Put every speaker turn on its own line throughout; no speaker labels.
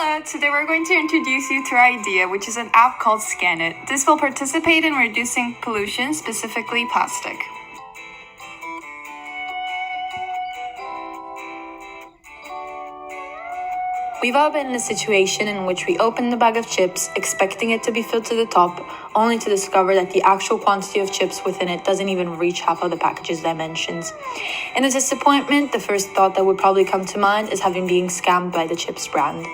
Hello, today we're going to introduce you to our idea, which is an app called Scan It. This will participate in reducing pollution, specifically plastic. We've all been in a situation in which we open the bag of chips, expecting it to be filled to the top, only to discover that the actual quantity of chips within it doesn't even reach half of the package's dimensions. In a disappointment, the first thought that would probably come to mind is having been scammed by the chips brand.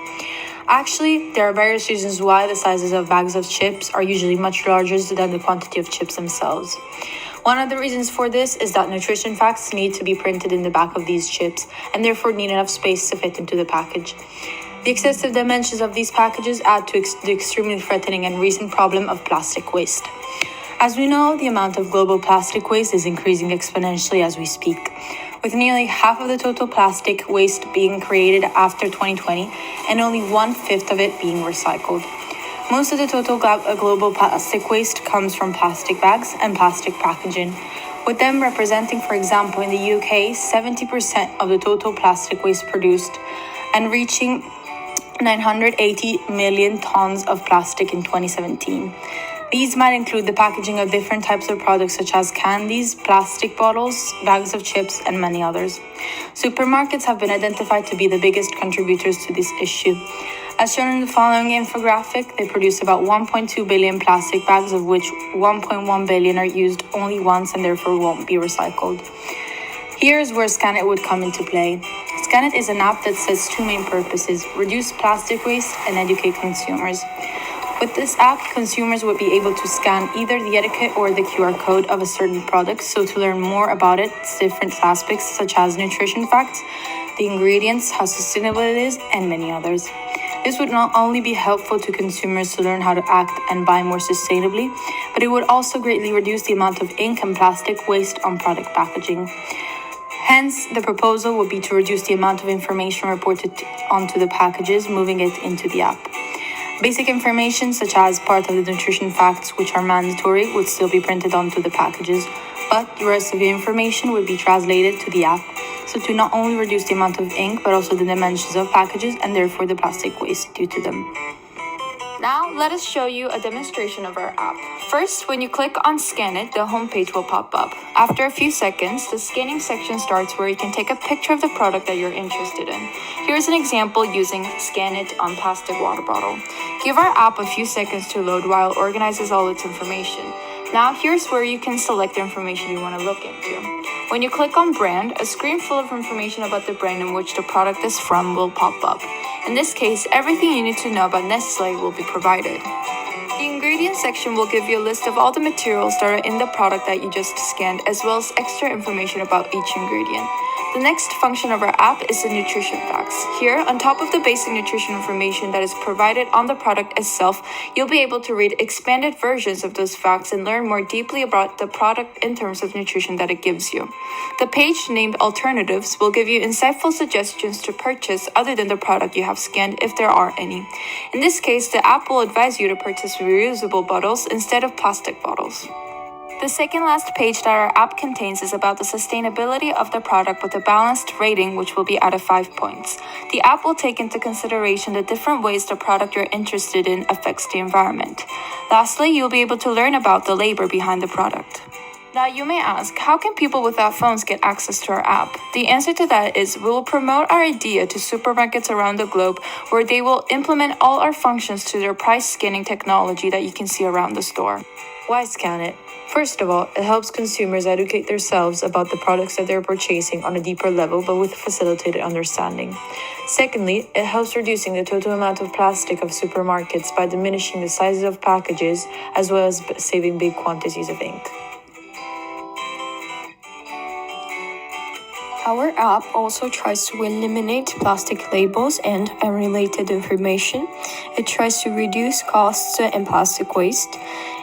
Actually, there are various reasons why the sizes of bags of chips are usually much larger than the quantity of chips themselves. One of the reasons for this is that nutrition facts need to be printed in the back of these chips and therefore need enough space to fit into the package. The excessive dimensions of these packages add to the extremely threatening and recent problem of plastic waste. As we know, the amount of global plastic waste is increasing exponentially as we speak, with nearly half of the total plastic waste being created after 2020 and only 1/5 of it being recycled. Most of the total global plastic waste comes from plastic bags and plastic packaging, with them representing, for example, in the UK, 70% of the total plastic waste produced and reaching 980 million tons of plastic in 2017. These might include the packaging of different types of products such as candies, plastic bottles, bags of chips, and many others. Supermarkets have been identified to be the biggest contributors to this issue. As shown in the following infographic, they produce about 1.2 billion plastic bags, of which 1.1 billion are used only once and therefore won't be recycled. Here's where Scan It would come into play. Scan It is an app that serves two main purposes: reduce plastic waste and educate consumers. With this app, consumers would be able to scan either the etiquette or the QR code of a certain product, so to learn more about its different aspects such as nutrition facts, the ingredients, how sustainable it is, and many others. This would not only be helpful to consumers to learn how to act and buy more sustainably, but it would also greatly reduce the amount of ink and plastic waste on product packaging. Hence, the proposal would be to reduce the amount of information reported onto the packages, moving it into the app. Basic information, such as part of the nutrition facts, which are mandatory, would still be printed onto the packages, but the rest of the information would be translated to the app, so to not only reduce the amount of ink, but also the dimensions of packages and therefore the plastic waste due to them. Now, let us show you a demonstration of our app. First, when you click on Scan It, the homepage will pop up. After a few seconds, the scanning section starts where you can take a picture of the product that you're interested in. Here's an example using Scan It on plastic water bottle. Give our app a few seconds to load while it organizes all its information. Now, here's where you can select the information you want to look into. When you click on brand, a screen full of information about the brand in which the product is from will pop up. In this case, everything you need to know about Nestle will be provided. The ingredients section will give you a list of all the materials that are in the product that you just scanned, as well as extra information about each ingredient. The next function of our app is the nutrition facts. Here, on top of the basic nutrition information that is provided on the product itself, you'll be able to read expanded versions of those facts and learn more deeply about the product in terms of nutrition that it gives you. The page named Alternatives will give you insightful suggestions to purchase other than the product you have scanned, if there are any. In this case, the app will advise you to purchase reusable bottles instead of plastic bottles. The second last page that our app contains is about the sustainability of the product with a balanced rating, which will be out of 5 points. The app will take into consideration the different ways the product you're interested in affects the environment. Lastly, you'll be able to learn about the labor behind the product. Now you may ask, how can people without phones get access to our app? The answer to that is we will promote our idea to supermarkets around the globe, where they will implement all our functions to their price scanning technology that you can see around the store. Why Scan It? First of all, it helps consumers educate themselves about the products that they're purchasing on a deeper level, but with facilitated understanding. Secondly, it helps reducing the total amount of plastic of supermarkets by diminishing the sizes of packages, as well as saving big quantities of ink.
Our app also tries to eliminate plastic labels and unrelated information. It tries to reduce costs and plastic waste.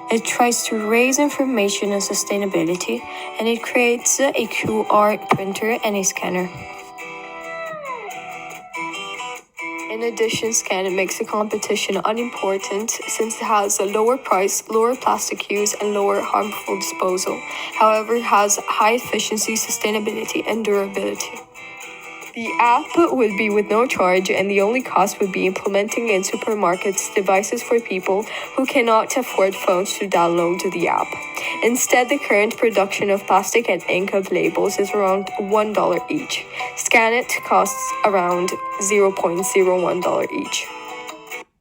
It tries to raise information on sustainability, and it creates a QR printer and a scanner. In addition, Scan It makes the competition unimportant since it has a lower price, lower plastic use, and lower harmful disposal. However, it has high efficiency, sustainability, and durability. The app would be with no charge, and the only cost would be implementing in supermarkets devices for people who cannot afford phones to download the app. Instead, the current production of plastic and ink of labels is around $1 each. Scan it costs around $0.01 each.